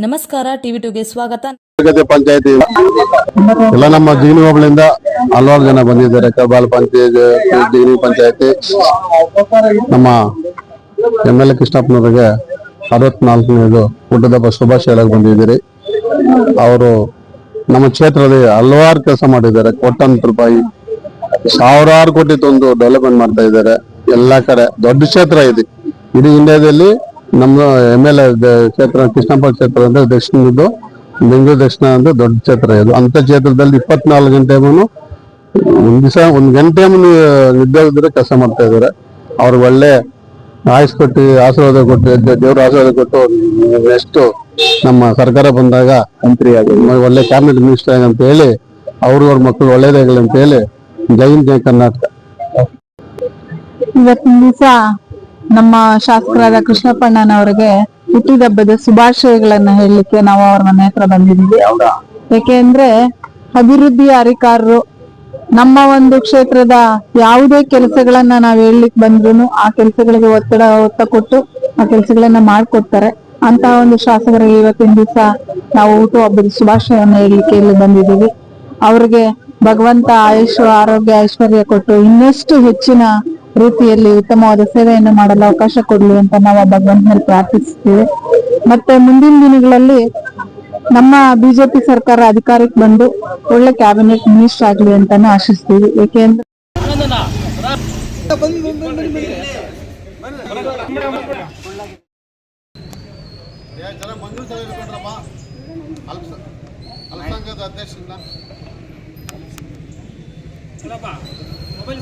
ನಮಸ್ಕಾರ ಟಿವಿ2ಗೆ ಸ್ವಾಗತ. ಪಂಚಾಯತಿ ಎಲ್ಲ ನಮ್ಮ ಜಿಗಣಿ ಹೋಬಳಿಯಿಂದ ಹಲವಾರು ಜನ ಬಂದಿದ್ದಾರೆ. ಕಬ್ಬಾಲ್ ಪಂಚಾಯತ್, ಜಿಗಣಿ ಪಂಚಾಯತಿ, ನಮ್ಮ MLA ಕೃಷ್ಣಪ್ಪನವರಿಗೆ 64ನೇದು ಹುಟ್ಟುಹಬ್ಬ ಶುಭಾಶಯ ಹೇಳಕ್ ಬಂದಿದ್ದೀರಿ. ಅವರು ನಮ್ಮ ಕ್ಷೇತ್ರದಲ್ಲಿ ಹಲವಾರು ಕೆಲಸ ಮಾಡಿದ್ದಾರೆ. ಕೋಟ್ಯಾಂತರ ರೂಪಾಯಿ, ಸಾವಿರಾರು ಕೋಟಿ ತಂದು ಡೆವಲಪ್ಮೆಂಟ್ ಮಾಡ್ತಾ ಇದ್ದಾರೆ. ಎಲ್ಲಾ ಕಡೆ ದೊಡ್ಡ ಕ್ಷೇತ್ರ ಇದೆ. ಇಡೀ ಇಂಡಿಯಾದಲ್ಲಿ ನಮ್ಮ MLA ಕ್ಷೇತ್ರ ಕೃಷ್ಣಪ್ಪ ಕ್ಷೇತ್ರ ಅಂದ್ರೆ ದಕ್ಷಿಣದ್ದು, ಬೆಂಗಳೂರು ದಕ್ಷಿಣ ಅಂದ್ರೆ ದೊಡ್ಡ ಕ್ಷೇತ್ರ ಇದು. ಅಂತ ಕ್ಷೇತ್ರದಲ್ಲಿ 24 ಗಂಟೆ ಒಂದ್ ದಿವಸ 1 ಗಂಟೆ ನಿದ್ದೆ ಇದ್ರೆ ಕೆಲಸ ಮಾಡ್ತಾ ಇದ್ದಾರೆ. ಅವ್ರಿಗೆ ಒಳ್ಳೆ ಆಯುಷ್ ಕೊಟ್ಟು, ಆಶೀರ್ವಾದ ಕೊಟ್ಟು, ದೇವ್ರ ಆಶೀರ್ವಾದ ಕೊಟ್ಟು ನೆಕ್ಸ್ಟ್ ನಮ್ಮ ಸರ್ಕಾರ ಬಂದಾಗ ಮಂತ್ರಿ ಆಗಿ ಒಳ್ಳೆ ಕ್ಯಾಬಿನೆಟ್ ಮಿನಿಸ್ಟರ್ ಆಗಿ ಅಂತ ಹೇಳಿ ಅವ್ರ ಮಕ್ಕಳು ಒಳ್ಳೇದಾಗಲಿ ಅಂತ ಹೇಳಿ ಜೈ ಹಿಂದ್ ಜೈ ಕರ್ನಾಟಕ. ಇವತ್ತಿನ ದಿವಸ ನಮ್ಮ ಶಾಸಕರಾದ ಕೃಷ್ಣಪ್ಪಣ್ಣನವರಿಗೆ ಹುಟ್ಟಿದಬ್ಬದ ಶುಭಾಶಯಗಳನ್ನ ಹೇಳಲಿಕ್ಕೆ ನಾವು ಅವ್ರ ಮನೆ ಹತ್ರ ಬಂದಿದ್ದೀವಿ. ಯಾಕೆಂದ್ರೆ ಅಭಿವೃದ್ಧಿ ಅಧಿಕಾರರು ನಮ್ಮ ಒಂದು ಕ್ಷೇತ್ರದ ಯಾವುದೇ ಕೆಲಸಗಳನ್ನ ನಾವ್ ಹೇಳಲಿಕ್ಕೆ ಬಂದ್ರು ಆ ಕೆಲಸಗಳಿಗೆ ಒತ್ತ ಕೊಟ್ಟು ಆ ಕೆಲಸಗಳನ್ನ ಮಾಡ್ಕೊಡ್ತಾರೆ. ಅಂತ ಒಂದು ಶಾಸಕರಿಗೆ ಇವತ್ತಿನ ದಿವಸ ನಾವು ಹುಟ್ಟುಹಬ್ಬದ ಶುಭಾಶಯವನ್ನ ಹೇಳಲಿಕ್ಕೆ ಇಲ್ಲಿ ಬಂದಿದ್ದೀವಿ. ಅವ್ರಿಗೆ ಭಗವಂತ ಆಯುಷ್, ಆರೋಗ್ಯ, ಐಶ್ವರ್ಯ ಕೊಟ್ಟು ಇನ್ನಷ್ಟು ಹೆಚ್ಚಿನ ರೀತಿಯಲ್ಲಿ ಉತ್ತಮವಾದ ಸೇವೆಯನ್ನು ಮಾಡಲು ಅವಕಾಶ ಕೊಡ್ಲಿ ಅಂತ ನಾವು ಭಗವಂತನಲ್ಲಿ ಪ್ರಾರ್ಥಿಸ್ತೀವಿ. ಮತ್ತೆ ಮುಂದಿನ ದಿನಗಳಲ್ಲಿ ನಮ್ಮ ಬಿಜೆಪಿ ಸರ್ಕಾರ ಅಧಿಕಾರಕ್ಕೆ ಬಂದು ಒಳ್ಳೆ ಕ್ಯಾಬಿನೆಟ್ ಮಿನಿಸ್ಟರ್ ಆಗ್ಲಿ ಅಂತಾನು ಆಶಿಸ್ತೀವಿ. ಏಕೆಂದ್ರೆ ಮೊಬೈಲ್